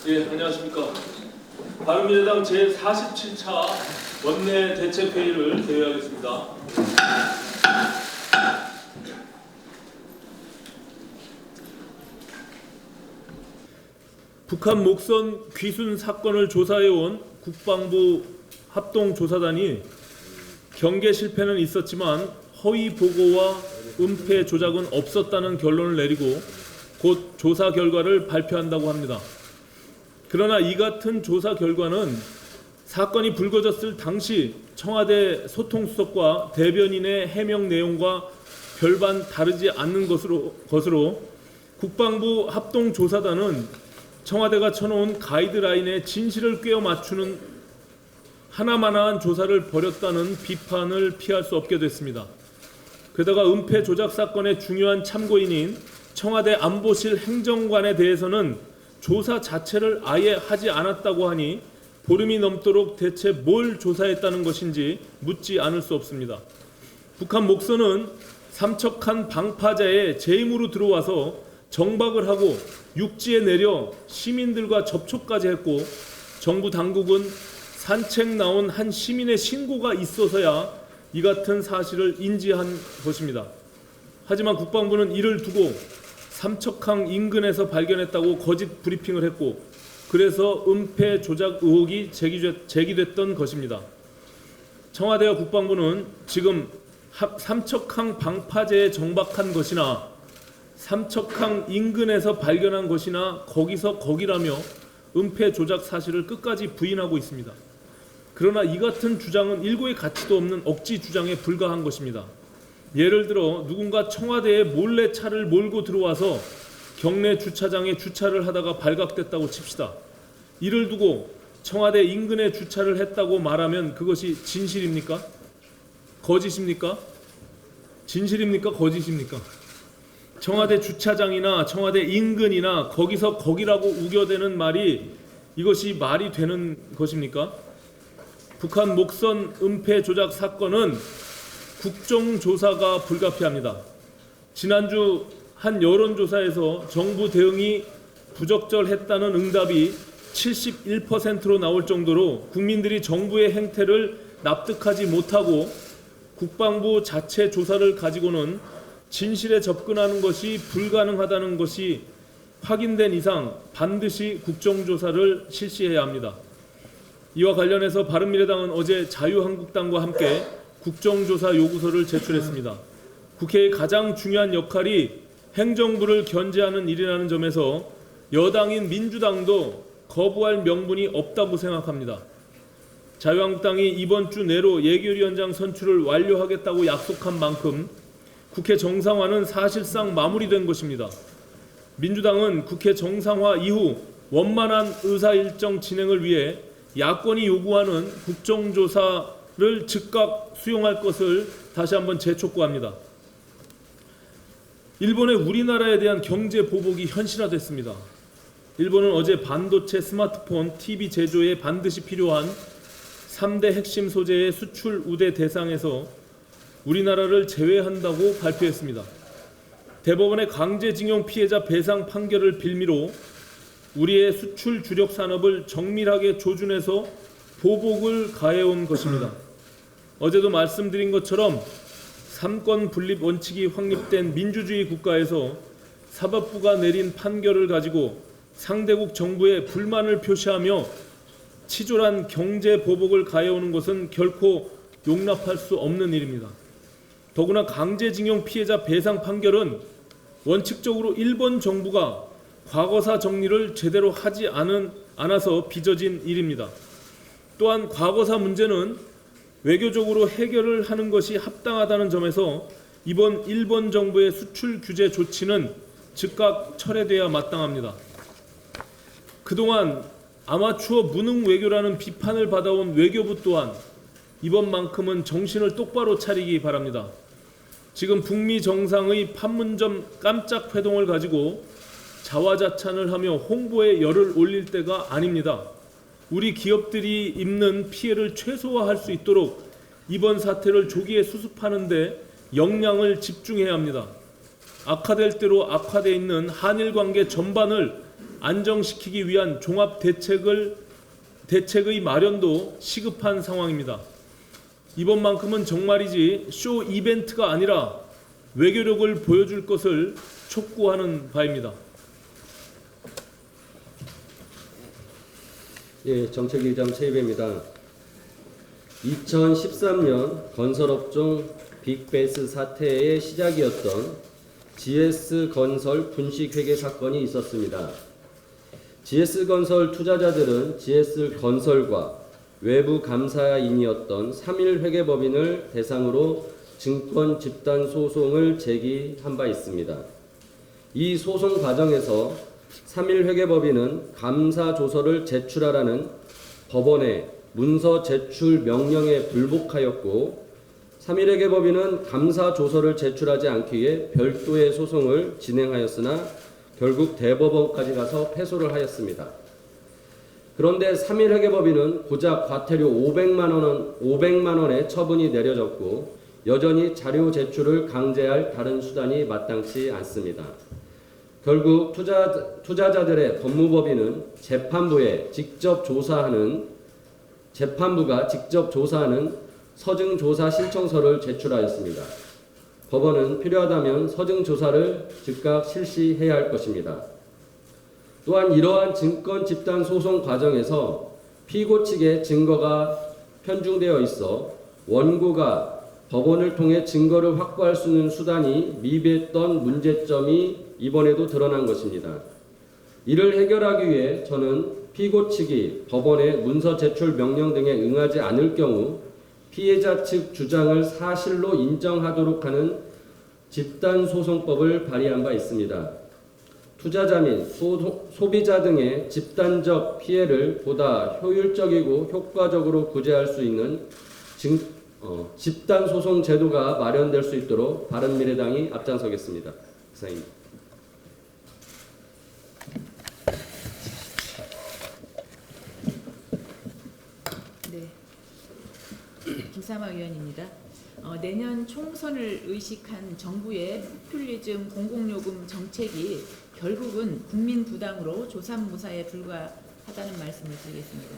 예, 안녕하십니까. 바른미래당 제47차 원내 대책회의를 개회하겠습니다. 북한 목선 귀순 사건을 조사해온 국방부 합동조사단이 경계 실패는 있었지만 허위 보고와 은폐 조작은 없었다는 결론을 내리고 곧 조사 결과를 발표한다고 합니다. 그러나 이 같은 조사 결과는 사건이 불거졌을 당시 청와대 소통수석과 대변인의 해명 내용과 별반 다르지 않는 것으로 국방부 합동조사단은 청와대가 쳐놓은 가이드라인에 진실을 꿰어 맞추는 하나마나한 조사를 벌였다는 비판을 피할 수 없게 됐습니다. 게다가 은폐 조작 사건의 중요한 참고인인 청와대 안보실 행정관에 대해서는 조사 자체를 아예 하지 않았다고 하니 보름이 넘도록 대체 뭘 조사했다는 것인지 묻지 않을 수 없습니다. 북한 목선은 삼척한 방파제에 재임으로 들어와서 정박을 하고 육지에 내려 시민들과 접촉까지 했고 정부 당국은 산책 나온 한 시민의 신고가 있어서야 이 같은 사실을 인지한 것입니다. 하지만 국방부는 이를 두고 삼척항 인근에서 발견했다고 거짓 브리핑을 했고 그래서 은폐 조작 의혹이 제기됐던 것입니다. 청와대와 국방부는 지금 삼척항 방파제에 정박한 것이나 삼척항 인근에서 발견한 것이나 거기서 거기라며 은폐 조작 사실을 끝까지 부인하고 있습니다. 그러나 이 같은 주장은 일고의 가치도 없는 억지 주장에 불과한 것입니다. 예를 들어 누군가 청와대에 몰래 차를 몰고 들어와서 경내 주차장에 주차를 하다가 발각됐다고 칩시다. 이를 두고 청와대 인근에 주차를 했다고 말하면 그것이 진실입니까? 거짓입니까? 진실입니까? 거짓입니까? 청와대 주차장이나 청와대 인근이나 거기서 거기라고 우겨대는 말이 이것이 말이 되는 것입니까? 북한 목선 은폐 조작 사건은 국정조사가 불가피합니다. 지난주 한 여론조사에서 정부 대응이 부적절했다는 응답이 71%로 나올 정도로 국민들이 정부의 행태를 납득하지 못하고 국방부 자체 조사를 가지고는 진실에 접근하는 것이 불가능하다는 것이 확인된 이상 반드시 국정조사를 실시해야 합니다. 이와 관련해서 바른미래당은 어제 자유한국당과 함께 국정조사 요구서를 제출했습니다. 국회의 가장 중요한 역할이 행정부를 견제하는 일이라는 점에서 여당인 민주당도 거부할 명분이 없다고 생각합니다. 자유한국당이 이번 주 내로 예결위원장 선출을 완료하겠다고 약속한 만큼 국회 정상화는 사실상 마무리된 것입니다. 민주당은 국회 정상화 이후 원만한 의사일정 진행을 위해 야권이 요구하는 국정조사를 즉각 수용할 것을 다시 한번 재촉구합니다. 일본의 우리나라에 대한 경제 보복이 현실화됐습니다. 일본은 어제 반도체, 스마트폰, TV 제조에 반드시 필요한 3대 핵심 소재의 수출 우대 대상에서 우리나라를 제외한다고 발표했습니다. 대법원의 강제징용 피해자 배상 판결을 빌미로 우리의 수출 주력 산업을 정밀하게 조준해서 보복을 가해온 것입니다. 어제도 말씀드린 것처럼 삼권 분립 원칙이 확립된 민주주의 국가에서 사법부가 내린 판결을 가지고 상대국 정부에 불만을 표시하며 치졸한 경제 보복을 가해오는 것은 결코 용납할 수 없는 일입니다. 더구나 강제징용 피해자 배상 판결은 원칙적으로 일본 정부가 과거사 정리를 제대로 하지 않아서 빚어진 일입니다. 또한 과거사 문제는 외교적으로 해결을 하는 것이 합당하다는 점에서 이번 일본 정부의 수출 규제 조치는 즉각 철회돼야 마땅합니다. 그동안 아마추어 무능 외교라는 비판을 받아온 외교부 또한 이번만큼은 정신을 똑바로 차리기 바랍니다. 지금 북미 정상의 판문점 깜짝 회동을 가지고 자화자찬을 하며 홍보에 열을 올릴 때가 아닙니다. 우리 기업들이 입는 피해를 최소화할 수 있도록 이번 사태를 조기에 수습하는 데 역량을 집중해야 합니다. 악화될 대로 악화되어 있는 한일 관계 전반을 안정시키기 위한 종합 대책의 마련도 시급한 상황입니다. 이번만큼은 정말이지 쇼 이벤트가 아니라 외교력을 보여줄 것을 촉구하는 바입니다. 예, 정책위의장 최희배입니다. 2013년 건설업종 빅베스 사태의 시작이었던 GS건설 분식회계 사건이 있었습니다. GS건설 투자자들은 GS건설과 외부 감사인이었던 3.1회계법인을 대상으로 증권 집단 소송을 제기한 바 있습니다. 이 소송 과정에서 3.1회계법인은 감사 조서를 제출하라는 법원의 문서 제출 명령에 불복하였고 3.1회계법인은 감사 조서를 제출하지 않기 위해 별도의 소송을 진행하였으나 결국 대법원까지 가서 패소를 하였습니다. 그런데 3.1회계법인은 고작 과태료 500만 원의 처분이 내려졌고 여전히 자료 제출을 강제할 다른 수단이 마땅치 않습니다. 결국 투자자들의 법무법인은 재판부가 직접 조사하는 서증조사 신청서를 제출하였습니다. 법원은 필요하다면 서증조사를 즉각 실시해야 할 것입니다. 또한 이러한 증권 집단 소송 과정에서 피고 측의 증거가 편중되어 있어 원고가 법원을 통해 증거를 확보할 수 있는 수단이 미비했던 문제점이 이번에도 드러난 것입니다. 이를 해결하기 위해 저는 피고 측이 법원의 문서 제출 명령 등에 응하지 않을 경우 피해자 측 주장을 사실로 인정하도록 하는 집단소송법을 발의한 바 있습니다. 투자자 및 소비자 등의 집단적 피해를 보다 효율적이고 효과적으로 구제할 수 있는 집단소송 제도가 마련될 수 있도록 바른미래당이 앞장서겠습니다. 이상입니다. 네, 김삼아 의원입니다. 내년 총선을 의식한 정부의 포퓰리즘 공공요금 정책이 결국은 국민 부담으로 조삼모사에 불과하다는 말씀을 드리겠습니다.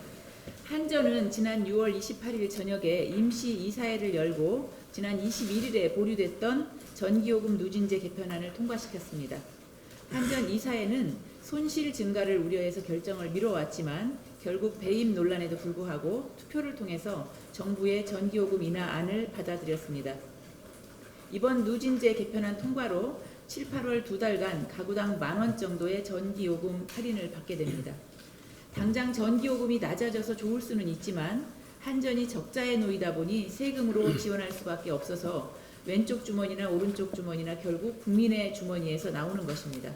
한전은 지난 6월 28일 저녁에 임시 이사회를 열고 지난 21일에 보류됐던 전기요금 누진제 개편안을 통과시켰습니다. 한전 이사회는 손실 증가를 우려해서 결정을 미뤄왔지만 결국 배임 논란에도 불구하고 투표를 통해서 정부의 전기요금 인하안을 받아들였습니다. 이번 누진제 개편안 통과로 7, 8월 두 달간 가구당 만원 정도의 전기요금 할인을 받게 됩니다. 당장 전기요금이 낮아져서 좋을 수는 있지만 한전이 적자에 놓이다 보니 세금으로 지원할 수밖에 없어서 왼쪽 주머니나 오른쪽 주머니나 결국 국민의 주머니에서 나오는 것입니다.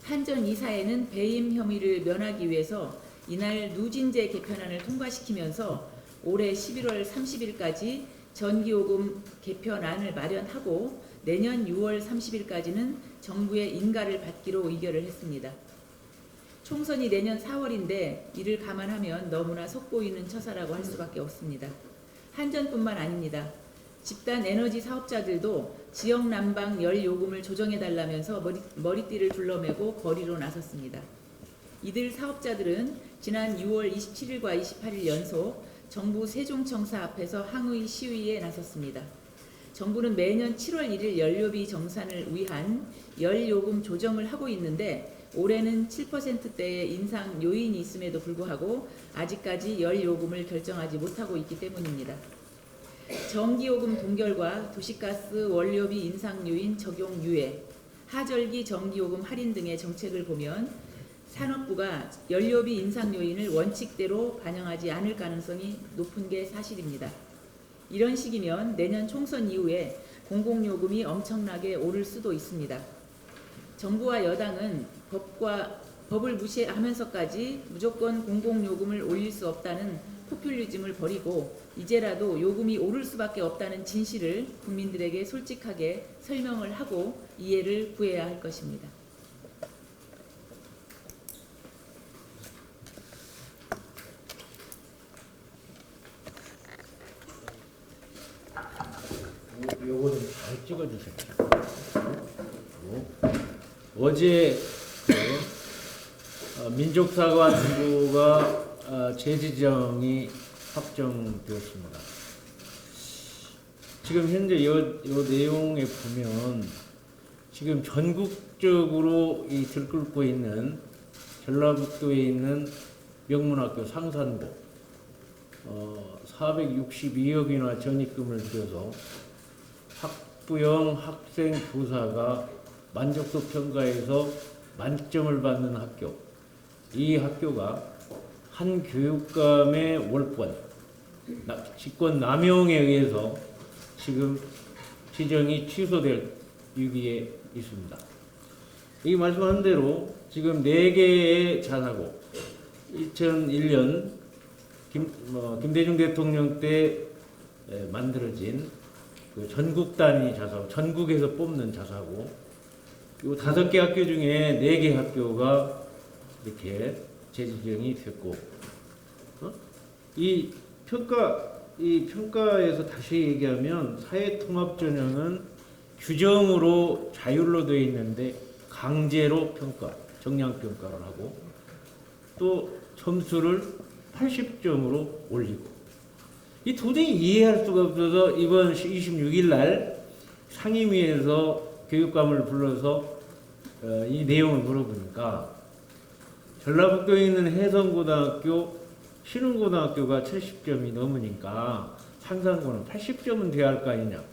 한전 이사회는 배임 혐의를 면하기 위해서 이날 누진제 개편안을 통과시키면서 올해 11월 30일까지 전기요금 개편안을 마련하고 내년 6월 30일까지는 정부의 인가를 받기로 의결을 했습니다. 총선이 내년 4월인데 이를 감안하면 너무나 속보이는 처사라고 할 수밖에 없습니다. 한전뿐만 아닙니다. 집단 에너지 사업자들도 지역 난방 열 요금을 조정해달라면서 머리띠를 둘러매고 거리로 나섰습니다. 이들 사업자들은 지난 6월 27일과 28일 연속 정부 세종청사 앞에서 항의 시위에 나섰습니다. 정부는 매년 7월 1일 연료비 정산을 위한 열 요금 조정을 하고 있는데 올해는 7%대의 인상 요인이 있음에도 불구하고 아직까지 열 요금을 결정하지 못하고 있기 때문입니다. 전기요금 동결과 도시가스 원료비 인상 요인 적용 유예, 하절기 전기요금 할인 등의 정책을 보면 산업부가 연료비 인상 요인을 원칙대로 반영하지 않을 가능성이 높은 게 사실입니다. 이런 식이면 내년 총선 이후에 공공요금이 엄청나게 오를 수도 있습니다. 정부와 여당은 법을 무시하면서까지 무조건 공공요금을 올릴 수 없다는 포퓰리즘을 버리고 이제라도 요금이 오를 수밖에 없다는 진실을 국민들에게 솔직하게 설명을 하고 이해를 구해야 할 것입니다. 요거는 잘 찍어주십시오. 어제 민족사관부가 재지정이 확정되었습니다. 지금 현재 요 내용에 보면 지금 전국적으로 이 들끓고 있는 전라북도에 있는 명문학교 상산고 462억이나 전입금을 들여서 학부형 학생 교사가 만족도 평가에서 만점을 받는 학교. 이 학교가 한 교육감의 월권, 직권 남용에 의해서 지금 지정이 취소될 위기에 있습니다. 이 말씀한 대로 지금 4개의 자사고, 2001년 김대중 대통령 때 만들어진 그 전국 단위 자사고, 전국에서 뽑는 자사고, 이 5개 학교 중에 4개 학교가 이렇게 재지정이 됐고, 이 평가에서 다시 얘기하면 사회통합전형은 규정으로 자율로 되어 있는데 강제로 정량평가를 하고 또 점수를 80점으로 올리고, 이 도저히 이해할 수가 없어서 이번 26일 날 상임위에서 교육감을 불러서 이 내용을 물어보니까 전라북도에 있는 해성고등학교, 신흥고등학교가 70점이 넘으니까 상산고는 80점은 돼야 할 거 아니냐,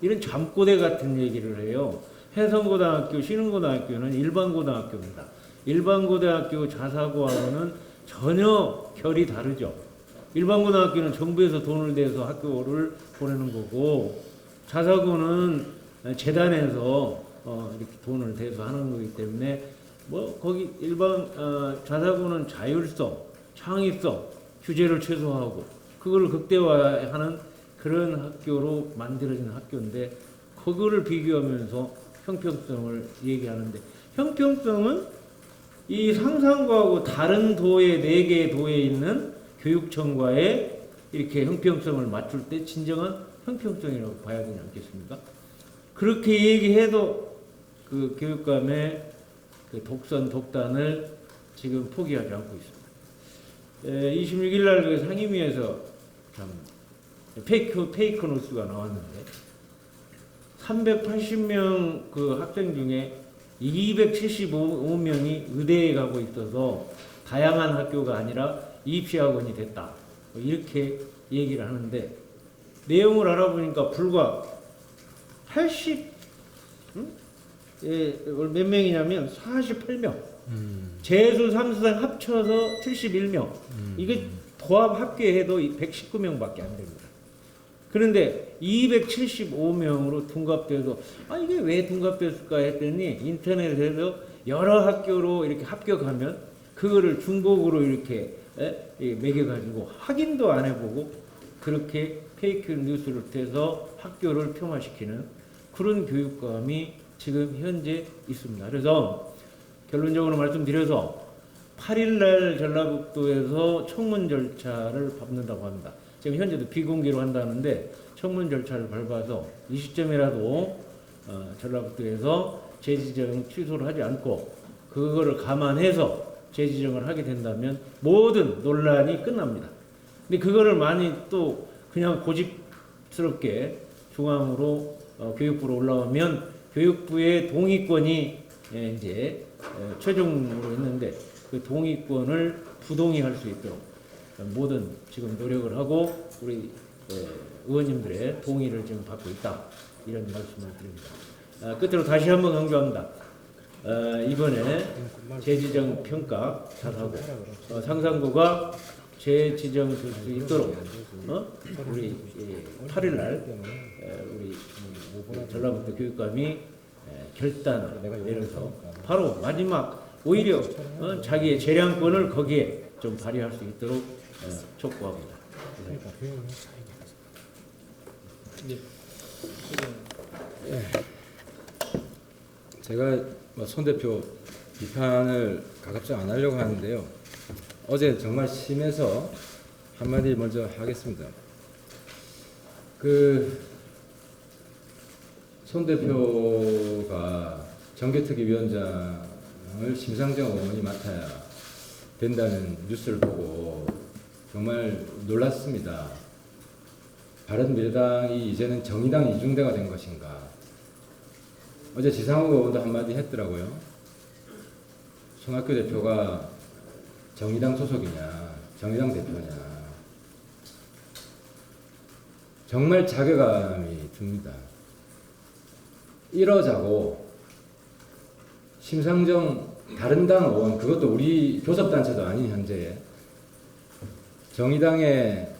이런 잠꼬대 같은 얘기를 해요. 해성고등학교, 신흥고등학교는 일반고등학교입니다. 일반고등학교 자사고하고는 전혀 결이 다르죠. 일반고등학교는 정부에서 돈을 내서 학교를 보내는 거고, 자사고는 재단에서 이렇게 돈을 대서 하는 거기 때문에 거기 자사고는 자율성, 창의성, 규제를 최소화하고 그거를 극대화하는 그런 학교로 만들어진 학교인데, 그거를 비교하면서 형평성을 얘기하는데, 형평성은 이 상산고하고 다른 도에 4개의 도에 있는 교육청과의 이렇게 형평성을 맞출 때 진정한 형평성이라고 봐야 되지 않겠습니까? 그렇게 얘기해도 그 교육감의 그 독단을 지금 포기하지 않고 있습니다. 26일 날 그 상임위에서 참 페이크 뉴스가 나왔는데 380명 그 학생 중에 275명이 의대에 가고 있어서 다양한 학교가 아니라 입시학원이 됐다, 이렇게 얘기를 하는데, 내용을 알아보니까 불과 몇 명이냐면 48명, 재수 3수상 합쳐서 71명, 이게 도합 합계해도 119명밖에 안 됩니다. 그런데 275명으로 둥갑돼서 이게 왜 둥갑됐을까 했더니, 인터넷에서 여러 학교로 이렇게 합격하면 그거를 중복으로 이렇게 매겨가지고 확인도 안 해보고 그렇게 페이크 뉴스를 떼서 학교를 폄하시키는 그런 교육감이 지금 현재 있습니다. 그래서 결론적으로 말씀드려서 8일날 전라북도에서 청문 절차를 밟는다고 합니다. 지금 현재도 비공개로 한다는데 청문 절차를 밟아서 이 시점이라도 전라북도에서 재지정 취소를 하지 않고 그거를 감안해서 재지정을 하게 된다면 모든 논란이 끝납니다. 근데 그거를 많이 또 그냥 고집스럽게 중앙으로 교육부로 올라오면 교육부의 동의권이 이제 최종으로 있는데 그 동의권을 부동의할 수 있도록 모든 지금 노력을 하고 우리 의원님들의 동의를 지금 받고 있다, 이런 말씀을 드립니다. 끝으로 다시 한번 강조합니다. 이번에 재지정 평가 자사고 상산고가 재지정될 수 있도록 우리 8일날 우리 전라북도 교육감이 결단을 내려서 바로 마지막 오히려 자기의 재량권을 거기에 좀 발휘할 수 있도록 촉구합니다. 제가 손 대표 비판을 가급적 안 하려고 하는데요. 어제 정말 심해서 한마디 먼저 하겠습니다. 손 대표가 정개특위위원장을 심상정 의원이 맡아야 된다는 뉴스를 보고 정말 놀랐습니다. 바른미래당이 이제는 정의당 이중대가 된 것인가. 어제 지상욱 의원도 한마디 했더라고요. 손학규 대표가 정의당 소속이냐, 정의당 대표냐. 정말 자괴감이 듭니다. 이러자고 심상정 다른 당 의원, 그것도 우리 교섭단체도 아닌 현재에 정의당의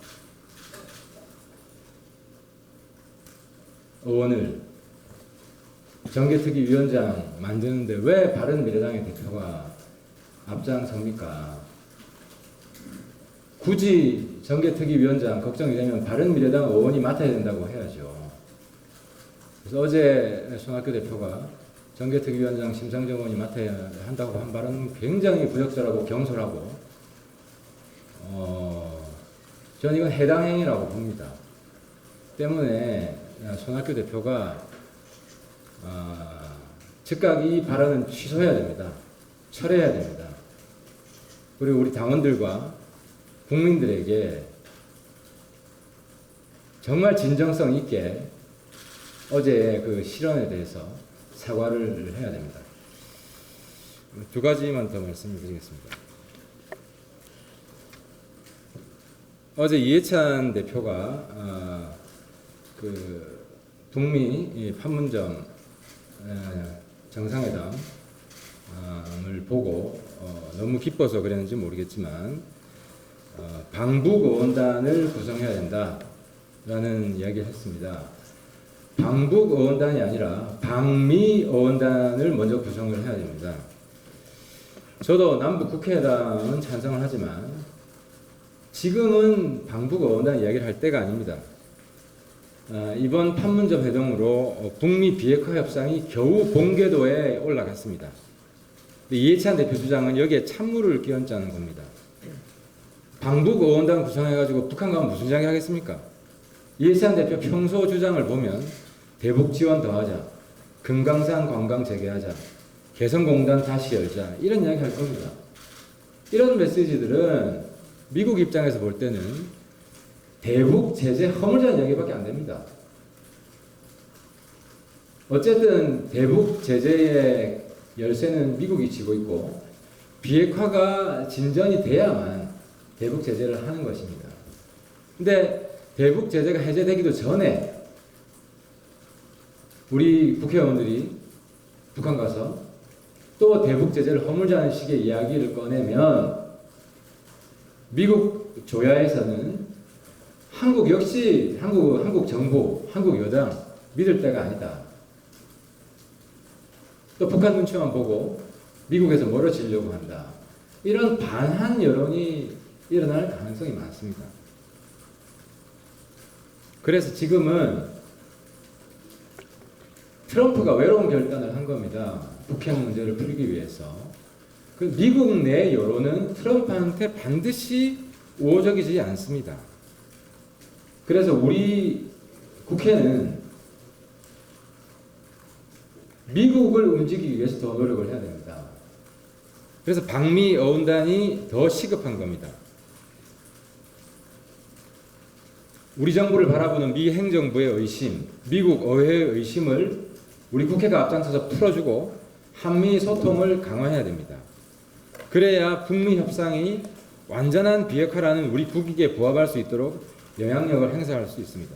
의원을 정개특위위원장 만드는데 왜 바른미래당의 대표가 앞장섭니까? 굳이 정개특위위원장 걱정이 되면 바른미래당 의원이 맡아야 된다고 해야죠. 그래서 어제 손학규 대표가 정개특위위원장 심상정 의원이 맡아야 한다고 한 발언은 굉장히 부적절하고 경솔하고 저는 이건 해당 행위라고 봅니다. 때문에 손학규 대표가 즉각 이 발언은 취소해야 됩니다. 철회해야 됩니다. 그리고 우리 당원들과 국민들에게 정말 진정성 있게 어제의 그 실언에 대해서 사과를 해야 됩니다. 두 가지만 더 말씀드리겠습니다. 어제 이해찬 대표가 북미 판문점 정상회담을 보고 너무 기뻐서 그랬는지 모르겠지만 방북 의원단을 구성해야 된다라는 이야기를 했습니다. 방북 의원단이 아니라 방미 의원단을 먼저 구성을 해야 됩니다. 저도 남북 국회의당은 찬성을 하지만 지금은 방북 의원단 이야기를 할 때가 아닙니다. 이번 판문점 회동으로 북미 비핵화 협상이 겨우 본궤도에 올라갔습니다. 이해찬 대표 주장은 여기에 찬물을 끼얹자는 겁니다. 방북 의원단 구성해가지고 북한 가면 무슨 이야기 하겠습니까? 이해찬 대표 평소 주장을 보면 대북 지원 더하자, 금강산 관광 재개하자, 개성공단 다시 열자 이런 이야기 할 겁니다. 이런 메시지들은 미국 입장에서 볼 때는 대북 제재 허물자는 이야기밖에 안 됩니다. 어쨌든 대북 제재의 열쇠는 미국이 쥐고 있고 비핵화가 진전이 돼야만 대북 제재를 하는 것입니다. 근데 대북 제재가 해제되기도 전에 우리 국회의원들이 북한 가서 또 대북 제재를 허물자는 식의 이야기를 꺼내면 미국 조야에서는 한국 역시 한국 정부, 한국 여당 믿을 때가 아니다. 또 북한 눈치만 보고 미국에서 멀어지려고 한다. 이런 반한 여론이 일어날 가능성이 많습니다. 그래서 지금은 트럼프가 외로운 결단을 한 겁니다. 북핵 문제를 풀기 위해서. 그 미국 내 여론은 트럼프한테 반드시 우호적이지 않습니다. 그래서 우리 국회는 미국을 움직이기 위해서 더 노력을 해야 됩니다. 그래서 방미 의원단이 더 시급한 겁니다. 우리 정부를 바라보는 미 행정부의 의심, 미국 의회의 의심을 우리 국회가 앞장서서 풀어주고 한미 소통을 강화해야 됩니다. 그래야 북미 협상이 완전한 비핵화라는 우리 국익에 부합할 수 있도록 영향력을 행사할 수 있습니다.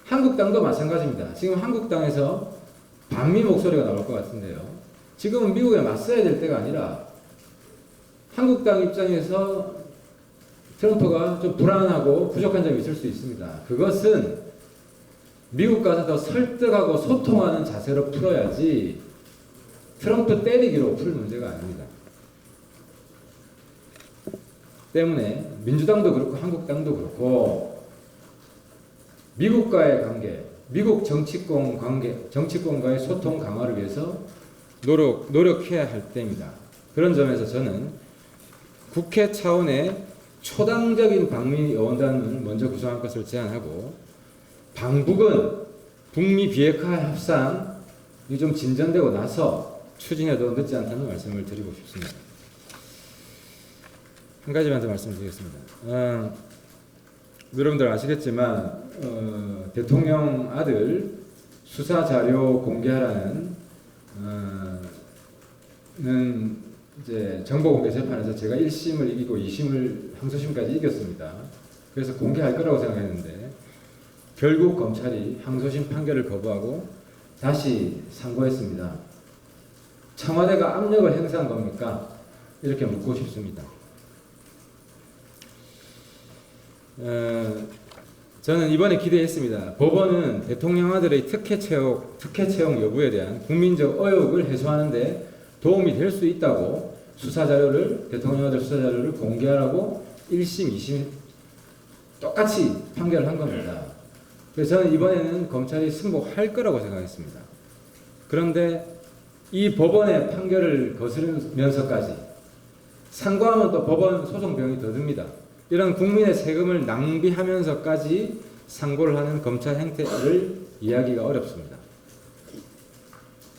한국당도 마찬가지입니다. 지금 한국당에서 반미 목소리가 나올 것 같은데요. 지금은 미국에 맞서야 될 때가 아니라 한국당 입장에서 트럼프가 좀 불안하고 부족한 점이 있을 수 있습니다. 그것은 미국 가서 더 설득하고 소통하는 자세로 풀어야지 트럼프 때리기로 풀 문제가 아닙니다. 때문에 민주당도 그렇고 한국당도 그렇고 미국과의 관계, 미국 정치권과의 소통 강화를 위해서 노력해야 할 때입니다. 그런 점에서 저는 국회 차원의 초당적인 방미 의원단을 먼저 구성할 것을 제안하고, 방북은 북미 비핵화 협상이 좀 진전되고 나서 추진해도 늦지 않다는 말씀을 드리고 싶습니다. 한 가지만 더 말씀드리겠습니다. 여러분들 아시겠지만 대통령 아들 수사 자료 공개하라는 이제 정보공개 재판에서 제가 1심을 이기고 2심을 항소심까지 이겼습니다. 그래서 공개할 거라고 생각했는데 결국 검찰이 항소심 판결을 거부하고 다시 상고했습니다. 청와대가 압력을 행사한 겁니까? 이렇게 묻고 싶습니다. 저는 이번에 기대했습니다. 법원은 대통령 아들의 특혜 채용 여부에 대한 국민적 의혹을 해소하는데 도움이 될 수 있다고 대통령 아들 수사 자료를 공개하라고 1심, 2심 똑같이 판결을 한 겁니다. 그래서 저는 이번에는 검찰이 승복할 거라고 생각했습니다. 그런데 이 법원의 판결을 거스르면서까지 상고하면 또 법원 소송비용이 더 듭니다. 이런 국민의 세금을 낭비하면서까지 상고를 하는 검찰 행태를 이해하기가 어렵습니다.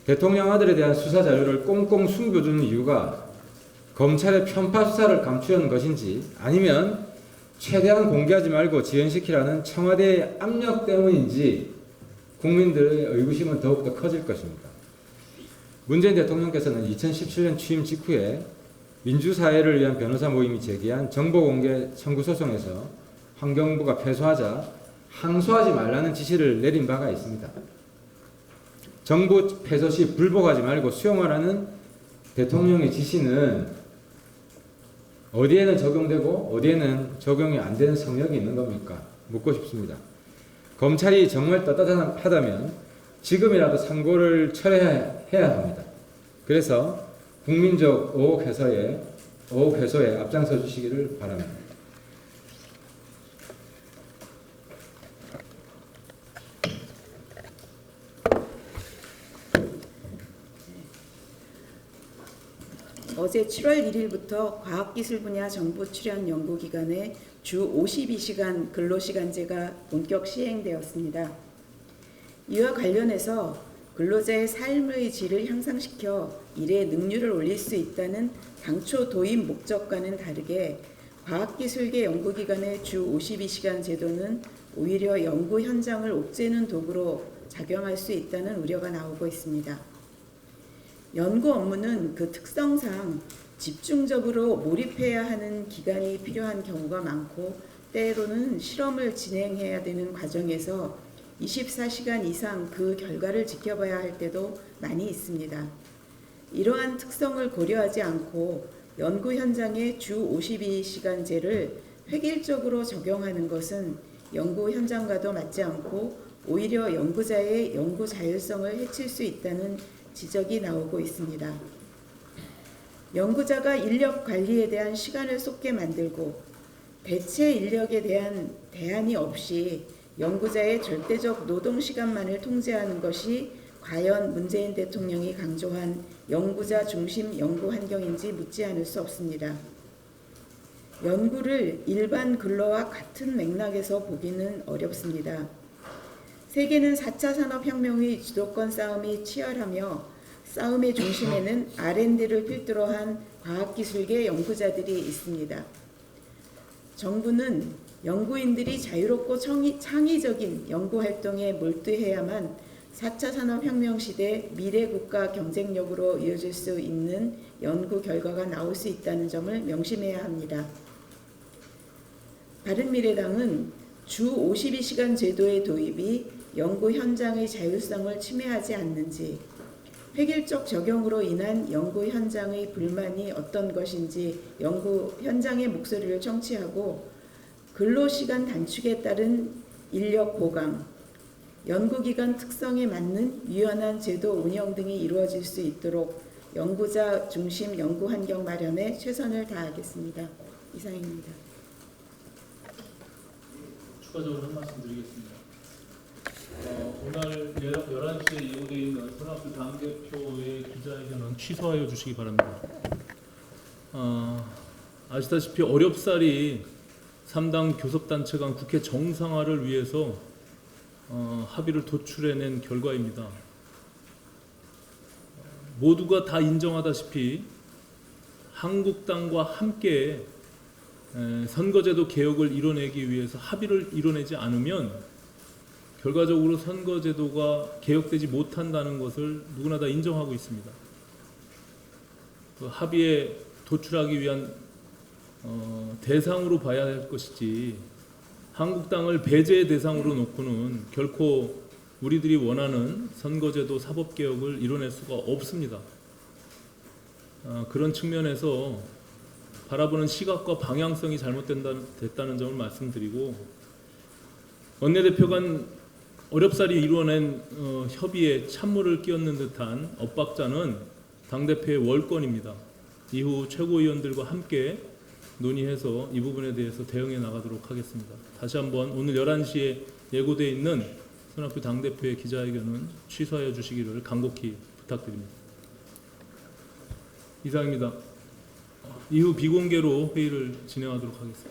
대통령 아들에 대한 수사 자료를 꽁꽁 숨겨두는 이유가 검찰의 편파 수사를 감추려는 것인지, 아니면 최대한 공개하지 말고 지연시키라는 청와대의 압력 때문인지 국민들의 의구심은 더욱더 커질 것입니다. 문재인 대통령께서는 2017년 취임 직후에 민주사회를 위한 변호사 모임이 제기한 정보공개 청구 소송에서 환경부가 패소하자 항소하지 말라는 지시를 내린 바가 있습니다. 정부 패소 시 불복하지 말고 수용하라는 대통령의 지시는 어디에는 적용되고 어디에는 적용이 안 되는 성역이 있는 겁니까? 묻고 싶습니다. 검찰이 정말 떳떳하다면 지금이라도 상고를 철회해야 합니다. 그래서 국민적 의혹 해소에 앞장서 주시기를 바랍니다. 어제 7월 1일부터 과학기술 분야 정부 출연 연구기관의 주 52시간 근로시간제가 본격 시행되었습니다. 이와 관련해서 근로자의 삶의 질을 향상시켜 일의 능률을 올릴 수 있다는 당초 도입 목적과는 다르게 과학기술계 연구기관의 주 52시간 제도는 오히려 연구 현장을 옥죄는 도구로 작용할 수 있다는 우려가 나오고 있습니다. 연구 업무는 그 특성상 집중적으로 몰입해야 하는 기간이 필요한 경우가 많고, 때로는 실험을 진행해야 되는 과정에서 24시간 이상 그 결과를 지켜봐야 할 때도 많이 있습니다. 이러한 특성을 고려하지 않고 연구 현장의 주 52시간제를 획일적으로 적용하는 것은 연구 현장과도 맞지 않고 오히려 연구자의 연구 자율성을 해칠 수 있다는 지적이 나오고 있습니다. 연구자가 인력 관리에 대한 시간을 쏟게 만들고 대체 인력에 대한 대안이 없이 연구자의 절대적 노동 시간만을 통제하는 것이 과연 문재인 대통령이 강조한 연구자 중심 연구 환경인지 묻지 않을 수 없습니다. 연구를 일반 근로와 같은 맥락에서 보기는 어렵습니다. 세계는 4차 산업혁명의 주도권 싸움이 치열하며 싸움의 중심에는 R&D를 필두로 한 과학기술계 연구자들이 있습니다. 정부는 연구인들이 자유롭고 창의적인 연구활동에 몰두해야만 4차 산업혁명 시대 미래 국가 경쟁력으로 이어질 수 있는 연구 결과가 나올 수 있다는 점을 명심해야 합니다. 바른미래당은 주 52시간 제도의 도입이 연구 현장의 자율성을 침해하지 않는지, 획일적 적용으로 인한 연구 현장의 불만이 어떤 것인지 연구 현장의 목소리를 청취하고 근로시간 단축에 따른 인력 보강, 연구기관 특성에 맞는 유연한 제도 운영 등이 이루어질 수 있도록 연구자 중심 연구 환경 마련에 최선을 다하겠습니다. 이상입니다. 추가적으로 한 말씀 드리겠습니다. 오늘 11시에 예고되어 있는 손학규 당대표의 기자회견은 취소하여 주시기 바랍니다. 아시다시피 어렵사리 3당 교섭단체 간 국회 정상화를 위해서 합의를 도출해낸 결과입니다. 모두가 다 인정하다시피 한국당과 함께 선거제도 개혁을 이뤄내기 위해서 합의를 이뤄내지 않으면 결과적으로 선거제도가 개혁되지 못한다는 것을 누구나 다 인정하고 있습니다. 그 합의에 도출하기 위한 대상으로 봐야 할 것이지 한국당을 배제의 대상으로 놓고는 결코 우리들이 원하는 선거제도 사법개혁을 이뤄낼 수가 없습니다. 그런 측면에서 바라보는 시각과 방향성이 잘못됐다는 점을 말씀드리고, 원내대표 간 어렵사리 이루어낸 협의에 찬물을 끼얹는 듯한 엇박자는 당대표의 월권입니다. 이후 최고위원들과 함께 논의해서 이 부분에 대해서 대응해 나가도록 하겠습니다. 다시 한번 오늘 11시에 예고되어 있는 손학규 당대표의 기자회견은 취소하여 주시기를 간곡히 부탁드립니다. 이상입니다. 이후 비공개로 회의를 진행하도록 하겠습니다.